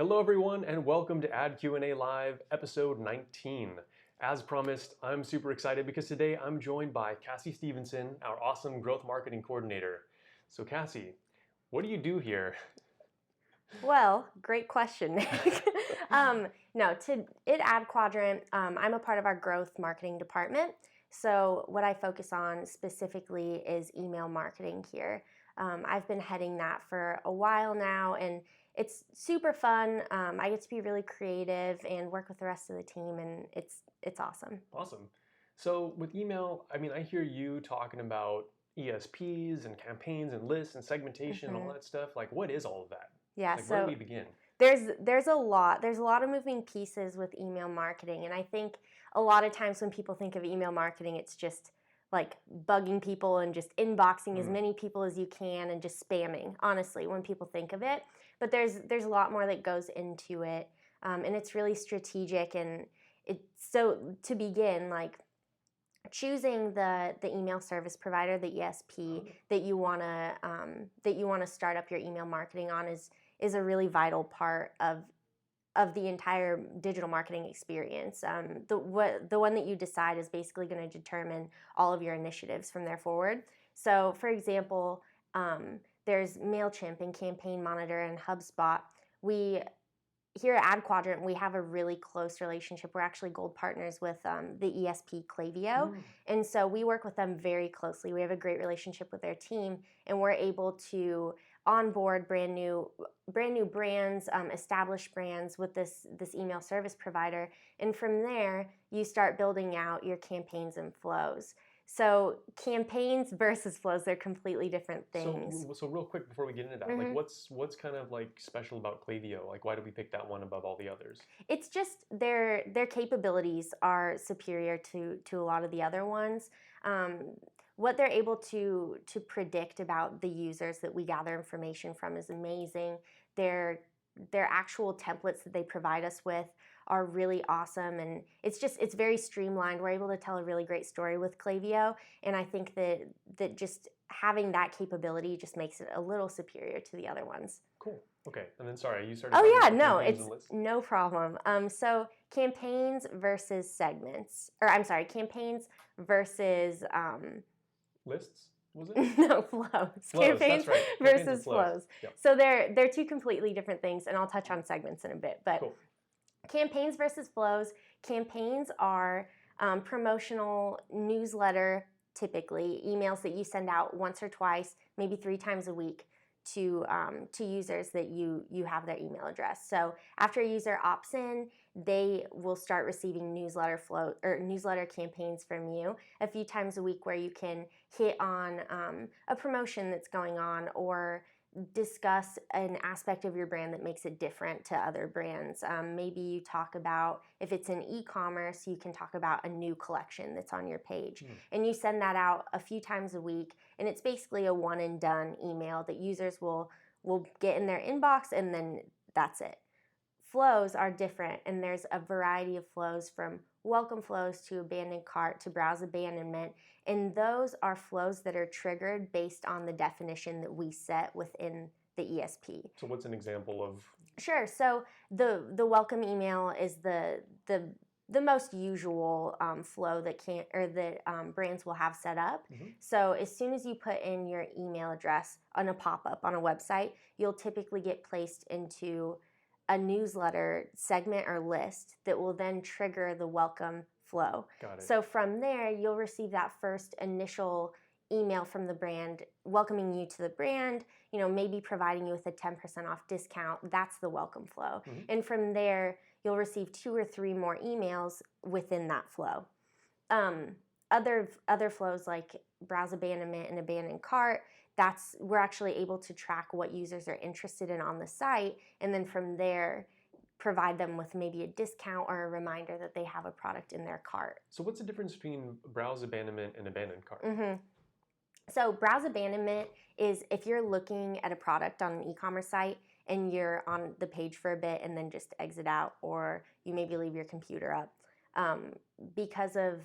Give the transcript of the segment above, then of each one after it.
Hello everyone and welcome to adQ&A Live episode 19. As promised, I'm super excited because today I'm joined by Cassie Stevenson, our awesome growth marketing coordinator. So Cassie, what do you do here? Well, great question, Nick. At adQuadrant, I'm a part of our growth marketing department. So what I focus on specifically is email marketing here. I've been heading that for a while now, and it's super fun. I get to be really creative and work with the rest of the team, and it's awesome. Awesome. So with email, I hear you talking about ESPs and campaigns and lists and segmentation and all that stuff. Like, what is all of that? Yeah, Like, where do we begin? There's a lot of moving pieces with email marketing, and I think a lot of times when people think of email marketing, it's just like bugging people and just inboxing as many people as you can and just spamming, honestly, when people think of it. But there's a lot more that goes into it, and it's really strategic. And so to begin, like, choosing the email service provider, the ESP that you wanna start up your email marketing on is a really vital part of the entire digital marketing experience. The one that you decide is basically going to determine all of your initiatives from there forward. So, for example, there's MailChimp and Campaign Monitor and HubSpot. Here at adQuadrant, we have a really close relationship. We're actually gold partners with the ESP Klaviyo, and so we work with them very closely. We have a great relationship with their team, and we're able to onboard brand new brands, established brands with this email service provider, and from there you start building out your campaigns and flows. So campaigns versus flows, they're completely different things. So real quick before we get into that, like what's kind of like special about Klaviyo? Like, why do we pick that one above all the others? It's just their capabilities are superior to a lot of the other ones. What they're able to predict about the users that we gather information from is amazing. Their actual templates that they provide us with are really awesome, and it's very streamlined. We're able to tell a really great story with Klaviyo, and I think that just having that capability just makes it a little superior to the other ones. Cool. Okay, and then sorry, you started. Oh yeah, no, it's no problem. So campaigns versus segments, or I'm sorry, campaigns versus lists. Was it? No, flows. Campaigns that's right. versus flows. Yep. So they're two completely different things, and I'll touch on segments in a bit. But cool. Campaigns versus flows. Campaigns are promotional newsletter, typically emails that you send out once or twice, maybe 3 times a week to users that you have their email address. So after a user opts in, they will start receiving newsletter campaigns from you a few times a week, where you can hit on a promotion that's going on or discuss an aspect of your brand that makes it different to other brands. Maybe you talk about, if it's in e-commerce, you can talk about a new collection that's on your page. And you send that out a few times a week, and it's basically a one and done email that users will get in their inbox, and then that's it. Flows are different, and there's a variety of flows, from welcome flows to abandoned cart to browse abandonment, and those are flows that are triggered based on the definition that we set within the ESP. So what's an example of? Sure. So the welcome email is the most usual flow that brands will have set up. So as soon as you put in your email address on a pop-up on a website, you'll typically get placed into a newsletter segment or list that will then trigger the welcome flow. Got it. So from there, you'll receive that first initial email from the brand welcoming you to the brand, maybe providing you with a 10% off discount. That's the welcome flow. And from there, you'll receive 2 or 3 more emails within that flow. Other flows like browse abandonment and abandoned cart, we're actually able to track what users are interested in on the site, and then from there provide them with maybe a discount or a reminder that they have a product in their cart. So what's the difference between browse abandonment and abandoned cart? So browse abandonment is if you're looking at a product on an e-commerce site and you're on the page for a bit and then just exit out, or you maybe leave your computer up. Because of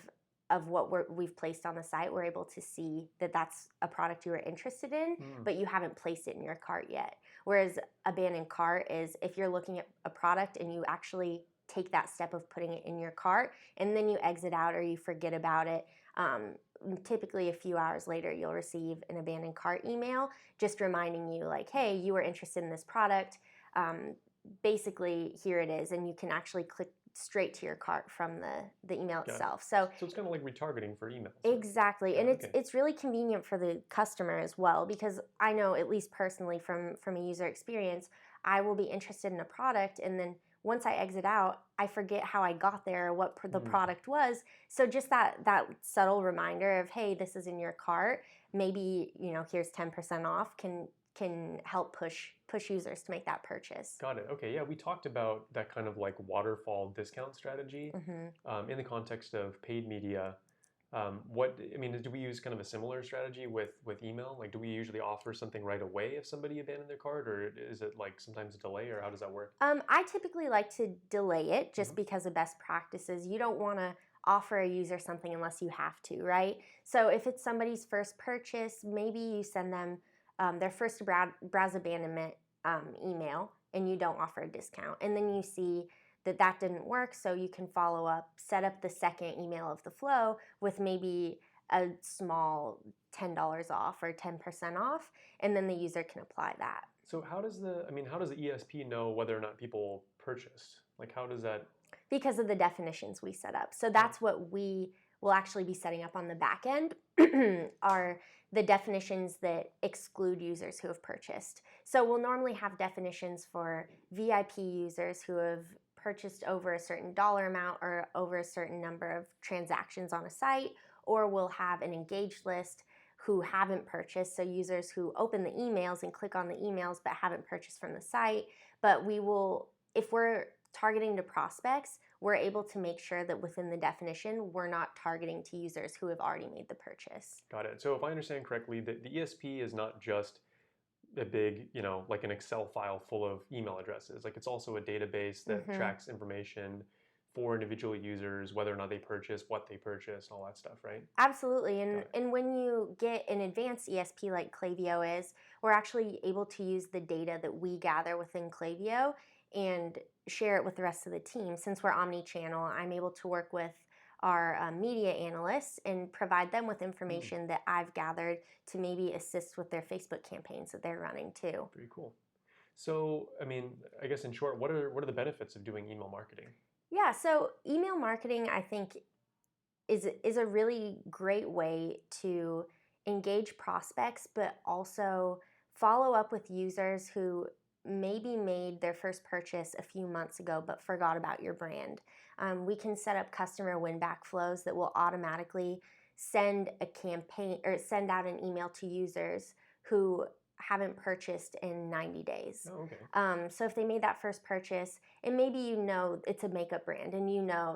what we've placed on the site, we're able to see that that's a product you were interested in, but you haven't placed it in your cart yet. Whereas abandoned cart is if you're looking at a product and you actually take that step of putting it in your cart and then you exit out or you forget about it. Typically a few hours later you'll receive an abandoned cart email just reminding you like, hey, you were interested in this product. Basically here it is, and you can actually click straight to your cart from the email itself. So it's kind of like retargeting for emails. Exactly. And it's really convenient for the customer as well, because I know, at least personally from a user experience, I will be interested in a product, and then once I exit out, I forget how I got there or what the product was. So just that subtle reminder of, hey, this is in your cart, maybe, here's 10% off, can help push users to make that purchase. Got it. Okay, yeah, we talked about that kind of like waterfall discount strategy in the context of paid media. Do we use kind of a similar strategy with email? Like, do we usually offer something right away if somebody abandoned their cart, or is it like sometimes a delay, or how does that work? I typically like to delay it just because of best practices. You don't want to offer a user something unless you have to, right? So if it's somebody's first purchase, maybe you send them their first browse abandonment email, and you don't offer a discount. And then you see that didn't work, so you can follow up, set up the second email of the flow with maybe a small $10 off or 10% off, and then the user can apply that. So how does the ESP know whether or not people purchased? Like, how does that? Because of the definitions we set up. So that's what we will actually be setting up on the back end are the definitions that exclude users who have purchased. So we'll normally have definitions for VIP users who have purchased over a certain dollar amount or over a certain number of transactions on a site, or we'll have an engaged list who haven't purchased, so users who open the emails and click on the emails but haven't purchased from the site. But we will, if we're targeting to prospects, we're able to make sure that within the definition, we're not targeting to users who have already made the purchase. Got it. So if I understand correctly, the ESP is not just a big, like an Excel file full of email addresses. Like, it's also a database that tracks information for individual users, whether or not they purchase, what they purchase, all that stuff, right? Absolutely. And when you get an advanced ESP like Klaviyo is, we're actually able to use the data that we gather within Klaviyo and share it with the rest of the team. Since we're omni-channel, I'm able to work with our media analysts and provide them with information that I've gathered to maybe assist with their Facebook campaigns that they're running too. Very cool. So, I guess in short, what are the benefits of doing email marketing? Yeah, so email marketing, I think, is a really great way to engage prospects, but also follow up with users who maybe made their first purchase a few months ago but forgot about your brand. We can set up customer win-back flows that will automatically send a campaign or send out an email to users who haven't purchased in 90 days. Oh, okay. So if they made that first purchase, and maybe it's a makeup brand, and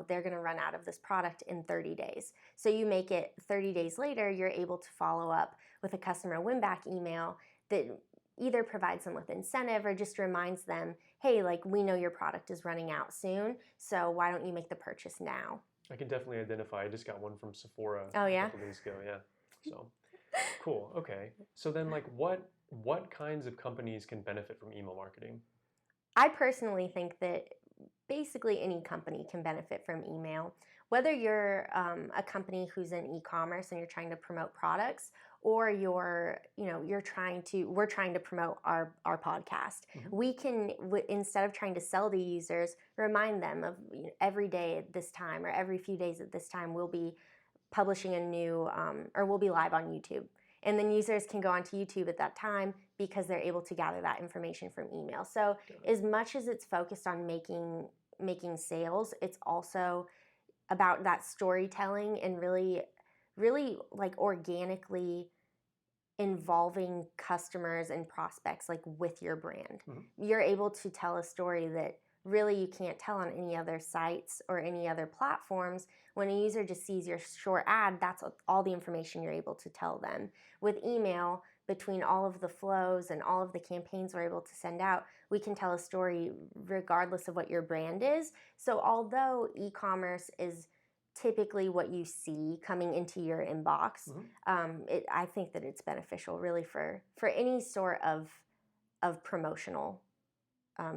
they're going to run out of this product in 30 days. So you make it 30 days later, you're able to follow up with a customer win-back email that either provides them with incentive or just reminds them, hey, like, we know your product is running out soon, so why don't you make the purchase now? I can definitely identify. I just got one from Sephora a couple days ago. Yeah. So cool. Okay. So then, like, what kinds of companies can benefit from email marketing? I personally think that basically any company can benefit from email. Whether you're a company who's in e-commerce and you're trying to promote products, or we're trying to promote our podcast. We can, instead of trying to sell to users, remind them of every day at this time or every few days at this time we'll be publishing a new or we'll be live on YouTube. And then users can go onto YouTube at that time because they're able to gather that information from email. So as much as it's focused on making sales, it's also about that storytelling and really like organically involving customers and prospects like with your brand. You're able to tell a story that really you can't tell on any other sites or any other platforms. When a user just sees your short ad, that's all the information you're able to tell them. With email, between all of the flows and all of the campaigns we're able to send out, we can tell a story regardless of what your brand is. So although e-commerce is typically what you see coming into your inbox, I think that it's beneficial really for any sort of promotional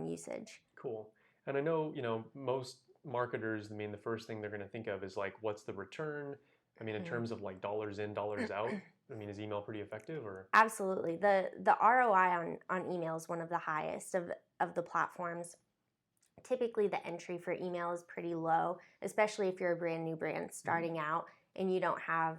usage. Cool. And I know, most marketers, I mean, the first thing they're going to think of is like, what's the return? I mean, in terms of like dollars in, dollars out, I mean, is email pretty effective or? Absolutely. The ROI on email is one of the highest of the platforms. Typically, the entry for email is pretty low, especially if you're a brand new brand starting out and you don't have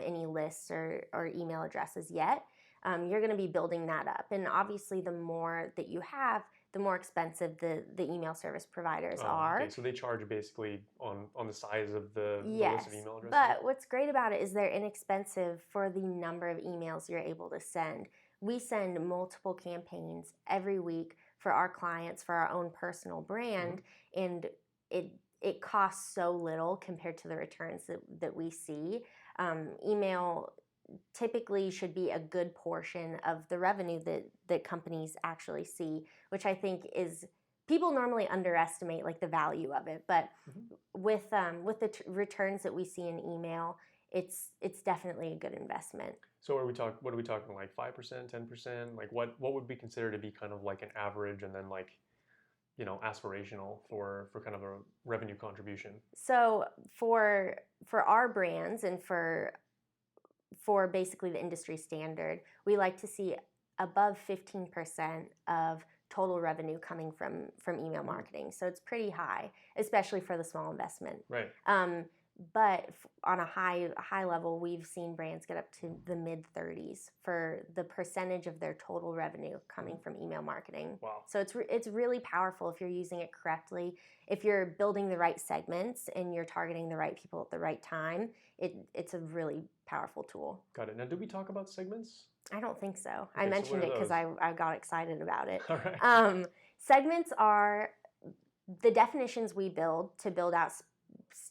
any lists or email addresses yet. You're going to be building that up, and obviously, the more that you have, the more expensive the email service providers are. Okay, so they charge basically on the size of the Yes, list of email addresses? but what's great about it is they're inexpensive for the number of emails you're able to send. We send multiple campaigns every week for our clients, for our own personal brand, and it costs so little compared to the returns that we see. Email typically should be a good portion of the revenue that companies actually see, which I think is, people normally underestimate like the value of it, but with the returns that we see in email, it's definitely a good investment. So what are we talking, like 5%, 10%? Like what would be considered to be kind of like an average and then like, aspirational for kind of a revenue contribution? So for our brands and for basically the industry standard, we like to see above 15% of total revenue coming from email marketing. So it's pretty high, especially for the small investment. Right. But on a high level, we've seen brands get up to the mid 30s for the percentage of their total revenue coming from email marketing. Wow. So it's really powerful if you're using it correctly. If you're building the right segments and you're targeting the right people at the right time, it's a really powerful tool. Got it. Now, did we talk about segments? I don't think so. Okay, I mentioned it because I got excited about it. All right. Segments are the definitions we build to build out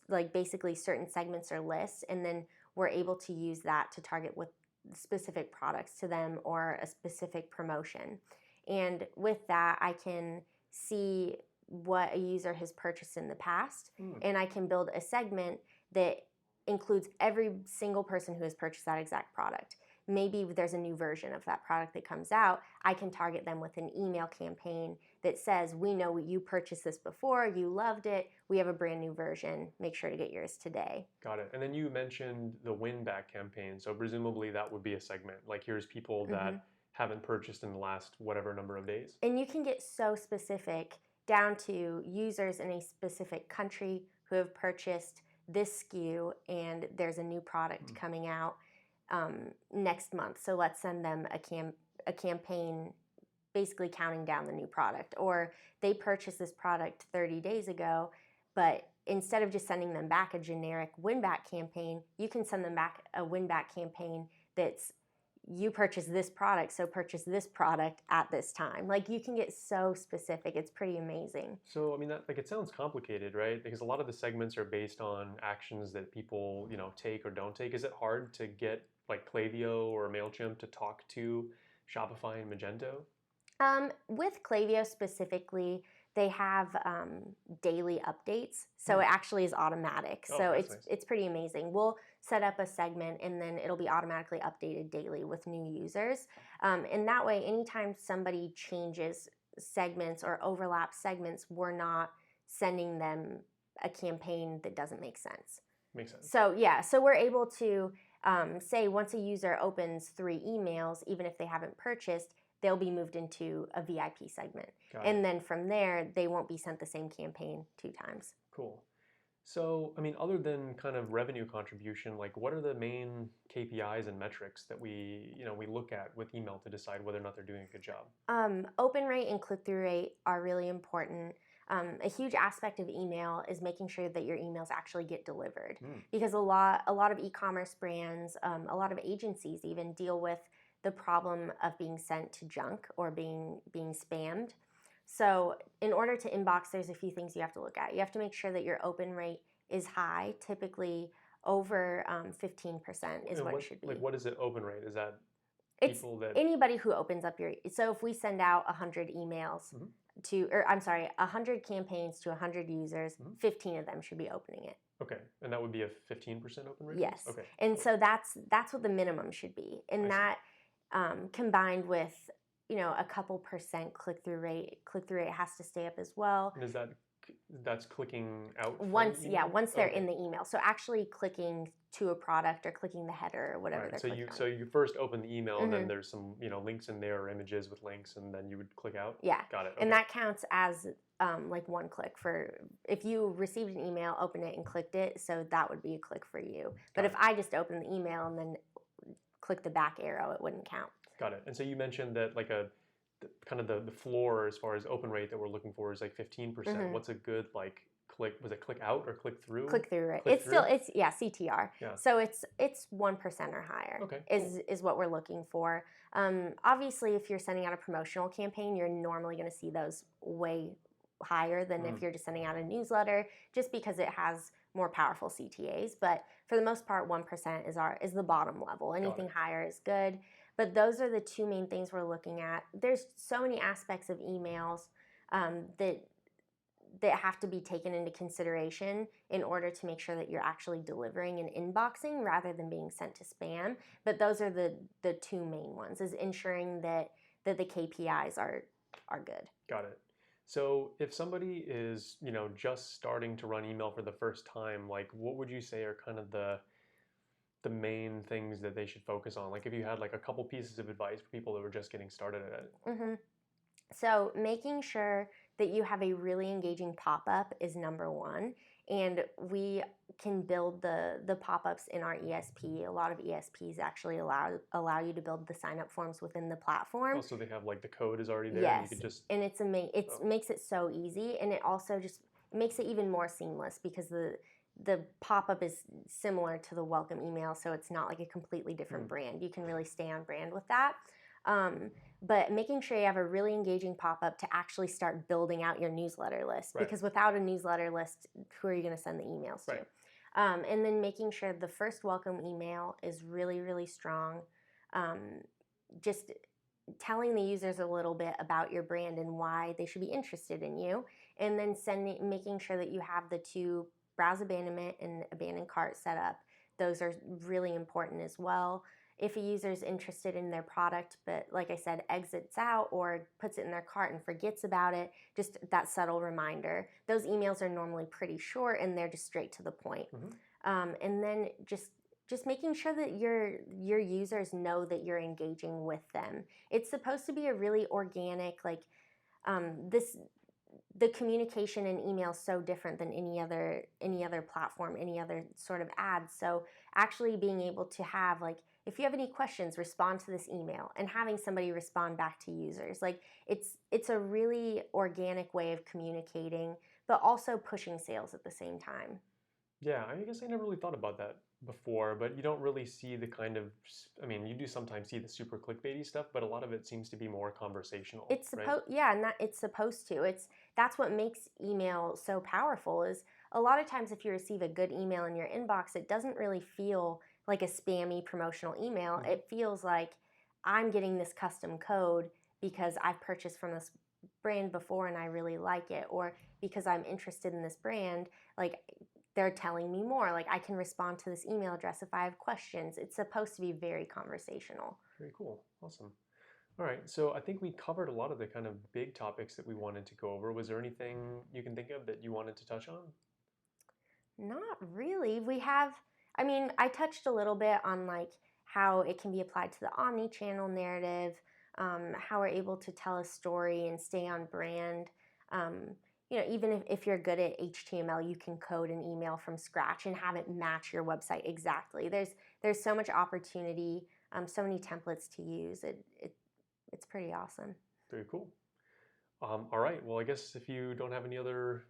like basically certain segments or lists, and then we're able to use that to target with specific products to them or a specific promotion. And with that, I can see what a user has purchased in the past, and I can build a segment that includes every single person who has purchased that exact product. Maybe there's a new version of that product that comes out. I can target them with an email campaign that says, we know you purchased this before, you loved it, we have a brand new version, make sure to get yours today. Got it. And then you mentioned the win back campaign. So presumably that would be a segment. Like here's people that haven't purchased in the last whatever number of days. And you can get so specific down to users in a specific country who have purchased this SKU and there's a new product coming out next month. So let's send them a campaign basically counting down the new product. Or they purchased this product 30 days ago, but instead of just sending them back a generic win-back campaign, you can send them back a win-back campaign that's, you purchased this product, so purchase this product at this time. Like you can get so specific. It's pretty amazing. So, I mean, that, like, it sounds complicated, right? Because a lot of the segments are based on actions that people, take or don't take. Is it hard to get like Klaviyo or MailChimp to talk to Shopify and Magento? With Klaviyo specifically, they have daily updates, so it actually is automatic. So it's pretty amazing. We'll set up a segment and then it'll be automatically updated daily with new users. And that way, anytime somebody changes segments or overlap segments, we're not sending them a campaign that doesn't make sense. Makes sense. So yeah, so we're able to say once a user opens 3 emails, even if they haven't purchased, they'll be moved into a VIP segment. And then from there, they won't be sent the same campaign 2 times. Cool. So, I mean, other than kind of revenue contribution, like what are the main KPIs and metrics that we look at with email to decide whether or not they're doing a good job? Open rate and click-through rate are really important. A huge aspect of email is making sure that your emails actually get delivered, because a lot of e-commerce brands, a lot of agencies even deal with the problem of being sent to junk or being spammed. So in order to inbox, there's a few things you have to look at. You have to make sure that your open rate is high, typically over 15% is what it should be. Like what is it, open rate? Is that it's anybody who opens up your, so if we send out 100 emails 100 campaigns to 100 users, 15 of them should be opening it. Okay, and that would be a 15% open rate? Yes. Okay. And so that's what the minimum should be. I And see. that combined with, a couple percent click-through rate has to stay up as well. And that's clicking out from Once, the yeah, email? once they're in Okay. the email. So actually clicking to a product or clicking the header or All whatever right. they're So clicking you first open the email and then on. there's some, links in there or images with links and then you would click out? Yeah. Got it. And Okay. that counts as like one click for if you received an email, opened it and clicked it. So that would be a click for you. But Got if it. I just opened the email and then click the back arrow, it wouldn't count. Got it. And so you mentioned that like kind of the floor as far as open rate that we're looking for is like 15%. What's a good like click? Was it click out or click through? Click through rate. Click It's through? still yeah, CTR. Yeah. So it's 1% or higher. Okay, Is what we're looking for. Obviously, if you're sending out a promotional campaign, you're normally going to see those way higher than if you're just sending out a newsletter, just because it has more powerful CTAs. But for the most part, 1% is the bottom level. Anything higher is good. But those are the two main things we're looking at. There's so many aspects of emails that have to be taken into consideration in order to make sure that you're actually delivering and inboxing rather than being sent to spam. But those are the two main ones, is ensuring that the KPIs are good. Got it. So if somebody is, just starting to run email for the first time, like what would you say are kind of the main things that they should focus on? Like if you had like a couple pieces of advice for people that were just getting started at it. So making sure that you have a really engaging pop-up is number one. And we can build the pop-ups in our ESP. A lot of ESPs actually allow you to build the sign-up forms within the platform. Oh, so they have like the code is already there. Yes, And you could just and makes it so easy, and it also just makes it even more seamless because the pop-up is similar to the welcome email, so it's not like a completely different brand. You can really stay on brand with that. But making sure you have a really engaging pop-up to actually start building out your newsletter list, because without a newsletter list, who are you going to send the emails to? And then making sure the first welcome email is really, really strong. Just telling the users a little bit about your brand and why they should be interested in you, and then making sure that you have the two browse abandonment and abandon cart set up. Those are really important as well. If a user is interested in their product, but like I said, exits out or puts it in their cart and forgets about it, just that subtle reminder. Those emails are normally pretty short and they're just straight to the point. And then just making sure that your users know that you're engaging with them. It's supposed to be a really organic, like the communication in email is so different than any other platform, any other sort of ads. So actually being able to have, like, if you have any questions, respond to this email, and having somebody respond back to users. Like it's a really organic way of communicating, but also pushing sales at the same time. Yeah, I guess I never really thought about that before, but you don't really see the kind of, I mean, you do sometimes see the super clickbaity stuff, but a lot of it seems to be more conversational. It's supposed, yeah, and it's supposed to. That's what makes email so powerful. Is a lot of times if you receive a good email in your inbox, it doesn't really feel like a spammy promotional email. It feels like I'm getting this custom code because I've purchased from this brand before and I really like it, or because I'm interested in this brand, like they're telling me more. Like I can respond to this email address if I have questions. It's supposed to be very conversational. Very cool. Awesome. All right, so I think we covered a lot of the kind of big topics that we wanted to go over. Was there anything you can think of that you wanted to touch on? Not really. I touched a little bit on like how it can be applied to the omni-channel narrative, how we're able to tell a story and stay on brand. Even if you're good at HTML, you can code an email from scratch and have it match your website exactly. There's so much opportunity, so many templates to use. It's pretty awesome. Very cool. All right. Well, I guess if you don't have any other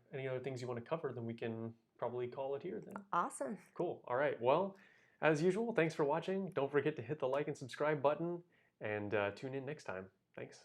things you want to cover, then we can probably call it here then. Awesome. Cool. All right. Well, as usual, thanks for watching. Don't forget to hit the like and subscribe button, and tune in next time. Thanks.